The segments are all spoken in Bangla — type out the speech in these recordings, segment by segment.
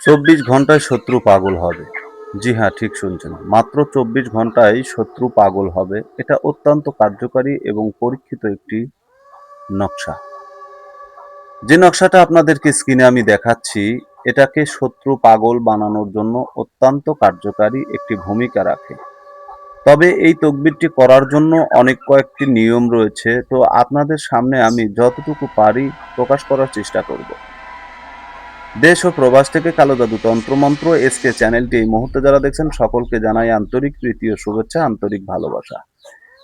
২৪ ঘন্টায় শত্রু পাগল হবে। জি হ্যাঁ, ঠিক শুনছেন। মাত্র ২৪ ঘন্টায় শত্রু পাগল হবে। এটা অত্যন্ত কার্যকারী এবং পরীক্ষিত একটি নকশা। যে নকশাটা আপনাদেরকে স্ক্রিনে আমি দেখাচ্ছি, এটাকে শত্রু পাগল বানানোর জন্য অত্যন্ত কার্যকারী একটি ভূমিকা রাখে। তবে এই তকবিরটি করার জন্য অনেক কয়েকটি নিয়ম রয়েছে। তো আপনাদের সামনে আমি যতটুকু পারি প্রকাশ করার চেষ্টা করব। দেশ ও প্রবাস থেকে কালো জাদু তন্ত্রমন্ত্র এসকে চ্যানেলটি এই মুহূর্তে যারা দেখছেন সকলকে জানাই আন্তরিক প্রীতি ও শুভেচ্ছা, আন্তরিক ভালোবাসা।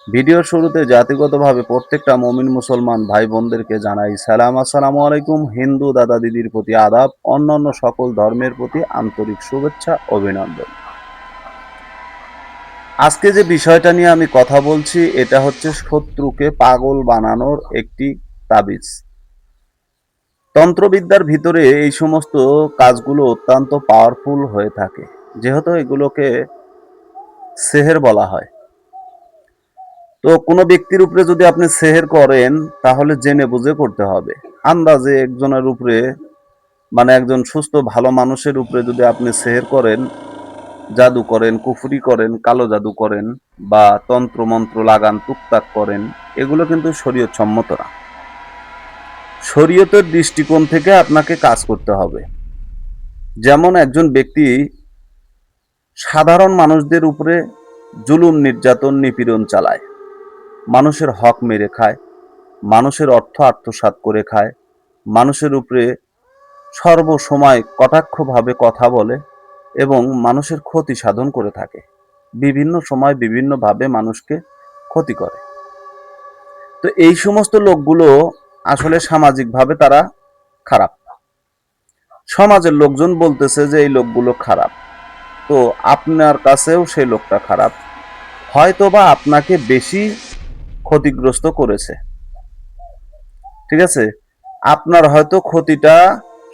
ভিডিওর শুরুতে জাতিগতভাবে প্রত্যেকটা মুমিন মুসলমান ভাই বোনদেরকে জানাই সালাম, আসসালামু আলাইকুম। হিন্দু দাদা দিদির প্রতি আদাব, অন্যান্য সকল ধর্মের প্রতি আন্তরিক শুভেচ্ছা, অভিনন্দন। আজকে যে বিষয়টা নিয়ে আমি কথা বলছি এটা হচ্ছে শত্রুকে পাগল বানানোর একটি তাবিজ। তন্ত্রবিদ্যার ভিতরে এই সমস্ত কাজগুলো অত্যন্ত পাওয়ারফুল হয়ে থাকে, যেহেতু এগুলোকে সেহের বলা হয়। তো কোনো ব্যক্তির উপরে যদি আপনি সেহের করেন তাহলে জেনে বুঝে করতে হবে। আন্দাজে একজনের উপরে, মানে একজন সুস্থ ভালো মানুষের উপরে যদি আপনি সেহের করেন, জাদু করেন, কুফরি করেন, কালো জাদু করেন বা তন্ত্র মন্ত্র লাগান, টুকটাক করেন, এগুলো কিন্তু শরীয়ত সম্মত না। শরীয়তের দৃষ্টিকোণ থেকে আপনাকে কাজ করতে হবে। যেমন একজন ব্যক্তি সাধারণ মানুষদের উপরে জুলুম, নির্যাতন, নিপীড়ন চালায়, মানুষের হক মেরে খায়, মানুষের অর্থ আত্মসাৎ করে খায়, মানুষের উপরে সর্বসময় কটাক্ষভাবে কথা বলে এবং মানুষের ক্ষতি সাধন করে থাকে, বিভিন্ন সময় বিভিন্নভাবে মানুষকে ক্ষতি করে। তো এই সমস্ত লোকগুলো আসলে সামাজিকভাবে তারা খারাপ। সমাজের লোকজন বলতেছে যে এই লোকগুলো খারাপ, তো আপনার কাছেও সেই লোকটা খারাপ, হয়তোবা আপনাকে বেশি ক্ষতিগ্রস্ত করেছে। ঠিক আছে, আপনার হয়তো ক্ষতিটা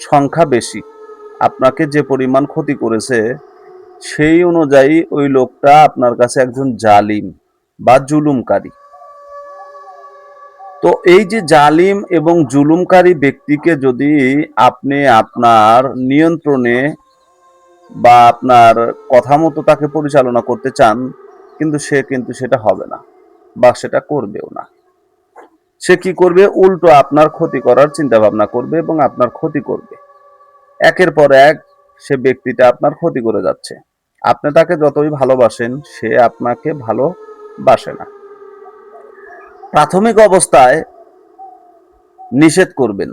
সংখ্যা বেশি, আপনাকে যে পরিমাণ ক্ষতি করেছে সেই অনুযায়ী ওই লোকটা আপনার কাছে একজন জালিম বা জুলুমকারী। তো এই যে জালিম এবং জুলুমকারী ব্যক্তিকে যদি আপনি আপনার নিয়ন্ত্রণে বা আপনার কথা মতো তাকে পরিচালনা করতে চান, সে কিন্তু সেটা হবে না বা সেটা করবেও না। সে কি করবে, উল্টো আপনার ক্ষতি করার চিন্তা ভাবনা করবে এবং আপনার ক্ষতি করবে। একের পর এক সে ব্যক্তিটা আপনার ক্ষতি করে যাচ্ছে। আপনি তাকে যতই ভালোবাসেন সে আপনাকে ভালোবাসে না। প্রাথমিক অবস্থায় নিষেধ করবেন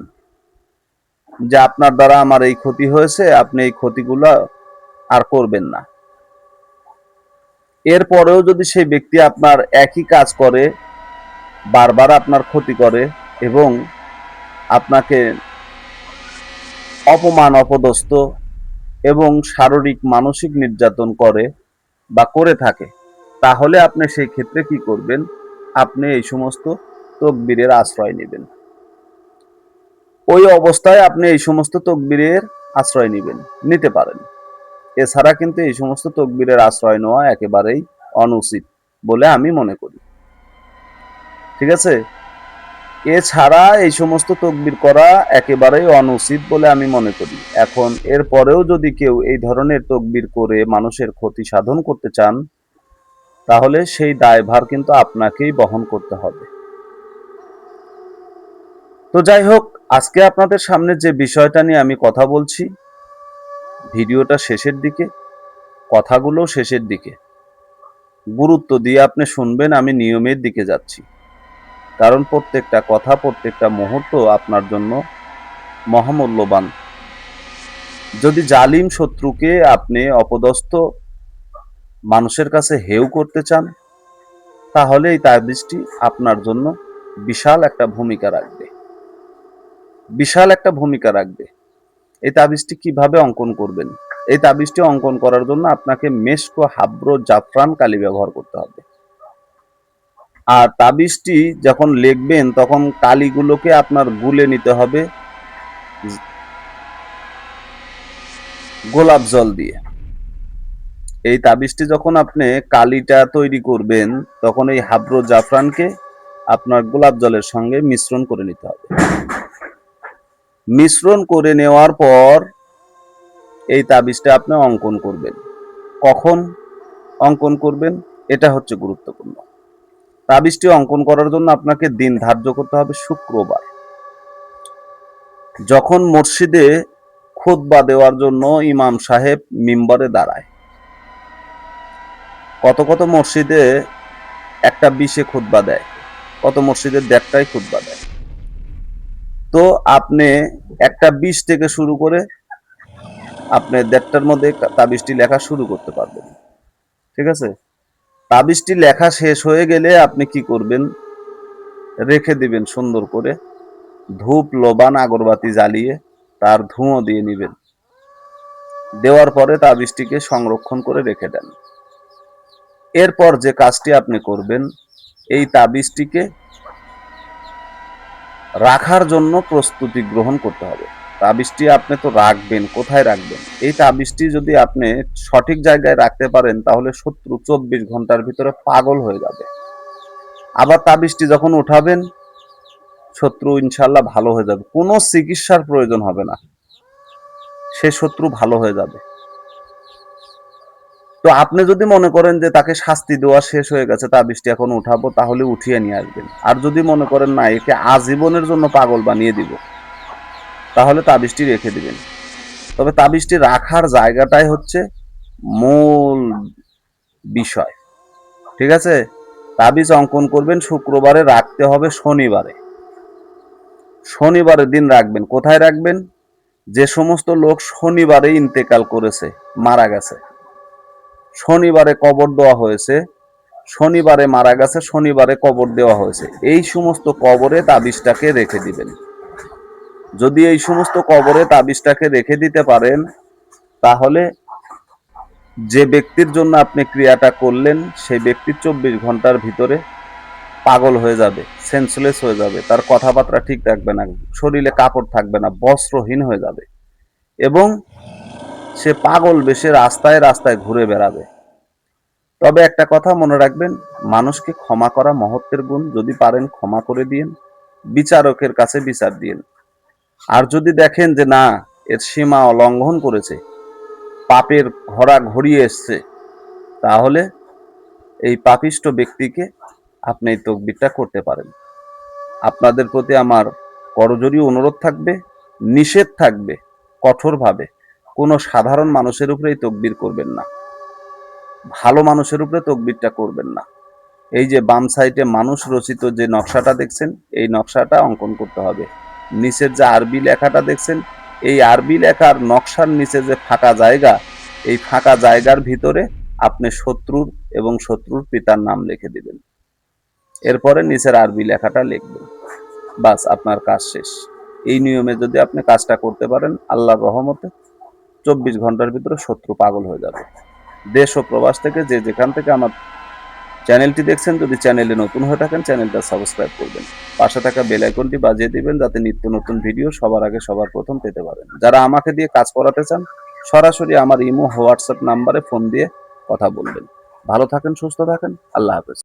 যে আপনার দ্বারা আমার এই ক্ষতি হয়েছে, আপনি এই ক্ষতিগুলো আর করবেন না। এরপরেও যদি সেই ব্যক্তি আপনার একই কাজ করে, বারবার আপনার ক্ষতি করে এবং আপনাকে অপমান, অপদস্থ এবং শারীরিক মানসিক নির্যাতন করে বা করে থাকে, তাহলে আপনি সেই ক্ষেত্রে কি করবেন, আপনি এই সমস্ত তকবীরের আশ্রয় নেবেন। ওই অবস্থায় আপনি এই সমস্ত তকবীরের আশ্রয় নিতে পারেন। এছাড়া কিন্তু এই সমস্ত তকবীরের আশ্রয় নেওয়া একেবারেই অনুচিত বলে আমি মনে করি। ঠিক আছে, এছাড়া এই সমস্ত তকবীর করা একেবারেই অনুচিত বলে আমি মনে করি। এখন এরপরেও যদি কেউ এই ধরনের তকবীর করে মানুষের ক্ষতি সাধন করতে চান, তাহলে সেই দায়ভার কিন্তু আপনাকেই বহন করতে হবে। তো যাই হোক, আজকে আপনাদের সামনে যে বিষয়টা নিয়ে আমি কথা বলছি, ভিডিওটা শেষের দিকে, কথাগুলো শেষের দিকে গুরুত্ব দিয়ে আপনি শুনবেন। আমি নিয়মের দিকে যাচ্ছি, কারণ প্রত্যেকটা কথা, প্রত্যেকটা মুহূর্ত আপনার জন্য মহামূল্যবান। যদি জালিম শত্রুকে আপনি অপদস্থ মানুষের কাছে হেয় করতে চান, তাহলে এই তাবিজটি আপনার জন্য বিশাল একটা ভূমিকা রাখবে, বিশাল একটা ভূমিকা রাখবে। এই তাবিজটি কিভাবে অঙ্কন করবেন? এই তাবিজটি অঙ্কন করার জন্য আপনাকে মেশক, হাব্র, জাফরান কালি ব্যবহার করতে হবে। আর তাবিজটি যখন লিখবেন তখন কালিগুলোকে আপনার গুলে নিতে হবে গোলাপ জল দিয়ে। এই তাবিজটি যখন আপনি কালিটা তৈরি করবেন তখন এই হাব্র জাফরানকে আপনার গোলাপ জলের সঙ্গে মিশ্রণ করে নিতে হবে। মিশ্রণ করে নেওয়ার পর এই তাবিজটা আপনি অঙ্কন করবেন। কখন অঙ্কন করবেন এটা হচ্ছে গুরুত্বপূর্ণ। তাবিজটি অঙ্কন করার জন্য আপনাকে দিন ধার্য করতে হবে শুক্রবার। যখন মসজিদে খুতবা দেওয়ার জন্য ইমাম সাহেব মিম্বরে দাঁড়ায়, কত কত মসজিদে 1:20 খুতবা দেয়, কত মসজিদে 1:30 খুতবা দেয়। তো আপনি 1:20 থেকে শুরু করে আপনি 1:30টার মধ্যে তাবিজটি লেখা শুরু করতে পারবেন। ঠিক আছে? তাবিজটি লেখা শেষ হয়ে গেলে আপনি কি করবেন, রেখে দিবেন সুন্দর করে, ধূপ লোবান আগরবাতি জ্বালিয়ে তার ধুঁয়ো দিয়ে নিবেন। দেওয়ার পরে তাবিজটিকে সংরক্ষণ করে রেখে দেন। এরপর যে কাজটি আপনি করবেন, এই তাবিজটিকে রাখার জন্য প্রস্তুতি গ্রহণ করতে হবে। তাবিজটি আপনি তো রাখবেন, কোথায় রাখবেন? এই তাবিজটি যদি আপনি সঠিক জায়গায় রাখতে পারেন তাহলে শত্রু 24 ঘন্টার ভিতরে পাগল হয়ে যাবে। আবার তাবিজটি যখন উঠাবেন, শত্রু ইনশাল্লাহ ভালো হয়ে যাবে, কোনো চিকিৎসার প্রয়োজন হবে না, সে শত্রু ভালো হয়ে যাবে। তো আপনি যদি মনে করেন যে তাকে শাস্তি দেওয়া শেষ হয়ে গেছে, তাবিজটি এখন উঠাবো, তাহলে উঠিয়ে নিয়ে আসবেন। আর যদি মনে করেন না, একে আজীবনের জন্য পাগল বানিয়ে দিব, তাহলে তাবিজটি রেখে দিবেন। তবে তাবিজটি রাখার জায়গাটাই হচ্ছে মূল বিষয়। ঠিক আছে? তাবিজ অঙ্কন করবেন শুক্রবারে, রাখতে হবে শনিবারে। শনিবারের দিন রাখবেন। কোথায় রাখবেন? যে সমস্ত লোক শনিবারে ইন্তেকাল করেছে, মারা গেছে, শনিবারে কবর দেওয়া হয়েছে, শনিবারে মারা গেছে, শনিবারে কবর দেওয়া হয়েছে, এই সমস্ত কবরে তাবিজটাকে রেখে দিবেন। যদি এই সমস্ত কবরে তাবিজটাকে রেখে দিতে পারেন, তাহলে যে ব্যক্তির জন্য আপনি ক্রিয়াটা করলেন সেই ব্যক্তি 24 ঘন্টার ভিতরে পাগল হয়ে যাবে, সেন্সলেস হয়ে যাবে, তার কথাবার্তা ঠিক থাকবে না, শরীরে কাপড় থাকবে না, বস্ত্রহীন হয়ে যাবে এবং সে পাগল বেশে রাস্তায় রাস্তায় ঘুরে বেড়াবে। তবে একটা কথা মনে রাখবেন, মানুষকে ক্ষমা করা মহত্বের গুণ। যদি পারেন ক্ষমা করে দিন, বিচারকের কাছে বিচার দিন। আর যদি দেখেন যে না, এর সীমা লঙ্ঘন করেছে, পাপের ঘোড়া ঘুরিয়ে এসছে, তাহলে এই পাপিষ্ট ব্যক্তিকে আপনি এই তকবিরটা করতে পারেন। আপনাদের প্রতি আমার করজোড়ি অনুরোধ থাকবে, নিষেধ থাকবে কঠোরভাবে, কোনো সাধারণ মানুষের উপরে এই তকবির করবেন না, ভালো মানুষের উপরে তকবিরটা করবেন না। এই যে বাম সাইডে মানুষ রচিত যে নকশাটা দেখছেন, এই নকশাটা অঙ্কন করতে হবে। নিচের যে আরবি লেখাটা দেখছেন, এই আরবি লেখার নকশার নিচে যে ফাঁকা জায়গা, এই ফাঁকা জায়গার ভিতরে আপনি শত্রুর এবং শত্রুর পিতার নাম লিখে দিবেন। এরপরে নিচের আরবি লেখাটা লিখবেন। বাস, আপনার কাজ শেষ। এই নিয়মে যদি আপনি কাজটা করতে পারেন, আল্লাহর রহমতে 24 ঘন্টার ভিতরে শত্রু পাগল হয়ে যাবে। দেশ ও প্রবাস থেকে যে যেখান থেকে আমার চ্যানেলটি দেখছেন, যদি চ্যানেলে নতুন হয়ে থাকেন চ্যানেলটা সাবস্ক্রাইব করবেন, পাশে থাকা বেল আইকনটি বাজিয়ে দিবেন যাতে নিত্য নতুন ভিডিও সবার আগে সবার প্রথম পেতে পারেন। যারা আমাকে দিয়ে কাজ করাতে চান, সরাসরি আমার ইমো হোয়াটসঅ্যাপ নাম্বারে ফোন দিয়ে কথা বলবেন। ভালো থাকেন, সুস্থ থাকেন, আল্লাহ হাফেজ।